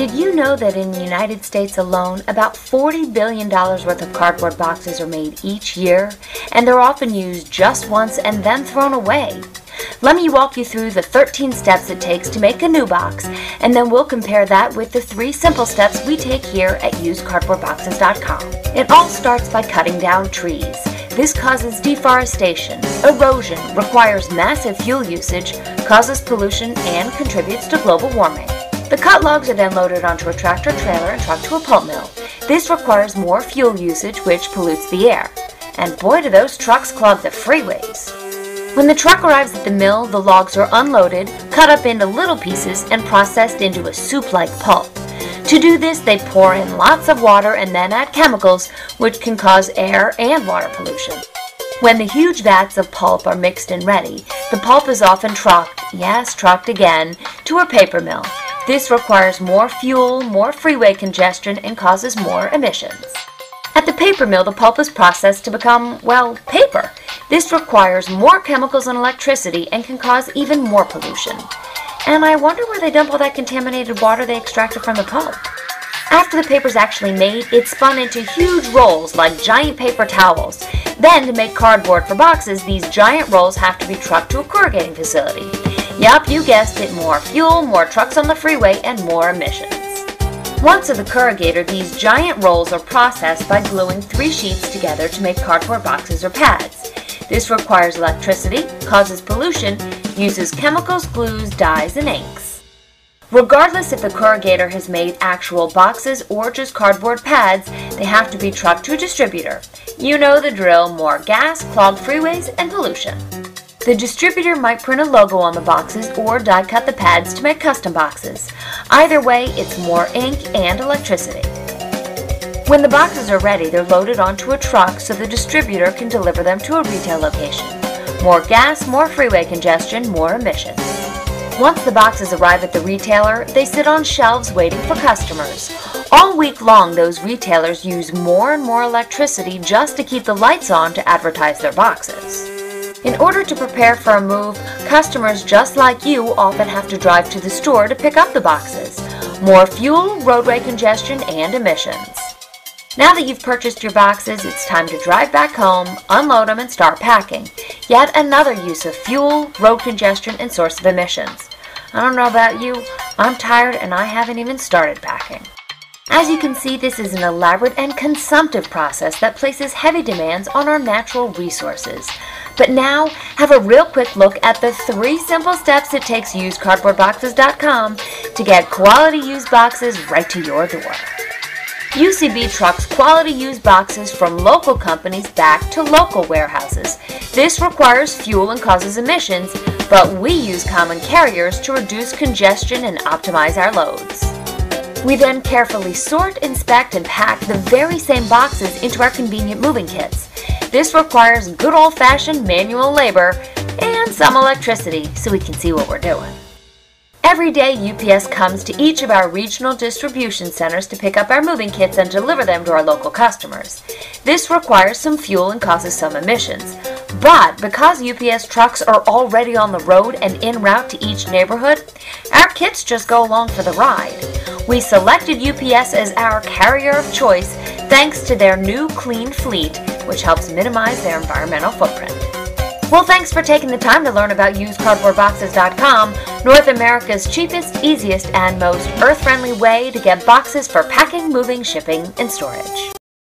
Did you know that in the United States alone, about $40 billion worth of cardboard boxes are made each year, and they're often used just once and then thrown away? Let me walk you through the 13 steps it takes to make a new box, and then we'll compare that with the 3 simple steps we take here at usedcardboardboxes.com. It all starts by cutting down trees. This causes deforestation, erosion, requires massive fuel usage, causes pollution, and contributes to global warming. The cut logs are then loaded onto a tractor trailer and trucked to a pulp mill. This requires more fuel usage, which pollutes the air. And boy, do those trucks clog the freeways. When the truck arrives at the mill, the logs are unloaded, cut up into little pieces, and processed into a soup-like pulp. To do this, they pour in lots of water and then add chemicals, which can cause air and water pollution. When the huge vats of pulp are mixed and ready, the pulp is often trucked, yes, trucked again, to a paper mill. This requires more fuel, more freeway congestion, and causes more emissions. At the paper mill, the pulp is processed to become, well, paper. This requires more chemicals and electricity and can cause even more pollution. And I wonder where they dump all that contaminated water they extracted from the pulp. After the paper's actually made, it's spun into huge rolls like giant paper towels. Then, to make cardboard for boxes, these giant rolls have to be trucked to a corrugating facility. Yup, you guessed it, more fuel, more trucks on the freeway, and more emissions. Once at the corrugator, these giant rolls are processed by gluing 3 sheets together to make cardboard boxes or pads. This requires electricity, causes pollution, uses chemicals, glues, dyes, and inks. Regardless if the corrugator has made actual boxes or just cardboard pads, they have to be trucked to a distributor. You know the drill, more gas, clogged freeways, and pollution. The distributor might print a logo on the boxes or die cut the pads to make custom boxes. Either way, it's more ink and electricity. When the boxes are ready, they're loaded onto a truck so the distributor can deliver them to a retail location. More gas, more freeway congestion, more emissions. Once the boxes arrive at the retailer, they sit on shelves waiting for customers. All week long, those retailers use more and more electricity just to keep the lights on to advertise their boxes. In order to prepare for a move, customers just like you often have to drive to the store to pick up the boxes. More fuel, roadway congestion, and emissions. Now that you've purchased your boxes, it's time to drive back home, unload them, and start packing. Yet another use of fuel, road congestion, and source of emissions. I don't know about you, I'm tired and I haven't even started packing. As you can see, this is an elaborate and consumptive process that places heavy demands on our natural resources. But now, have a real quick look at the 3 simple steps it takes usedcardboardboxes.com to get quality used boxes right to your door. UCB trucks quality used boxes from local companies back to local warehouses. This requires fuel and causes emissions, but we use common carriers to reduce congestion and optimize our loads. We then carefully sort, inspect, and pack the very same boxes into our convenient moving kits. This requires good old-fashioned manual labor and some electricity so we can see what we're doing. Every day, UPS comes to each of our regional distribution centers to pick up our moving kits and deliver them to our local customers. This requires some fuel and causes some emissions. But because UPS trucks are already on the road and en route to each neighborhood, our kits just go along for the ride. We selected UPS as our carrier of choice thanks to their new clean fleet, which helps minimize their environmental footprint. Well, thanks for taking the time to learn about usedcardboardboxes.com, North America's cheapest, easiest, and most earth-friendly way to get boxes for packing, moving, shipping, and storage.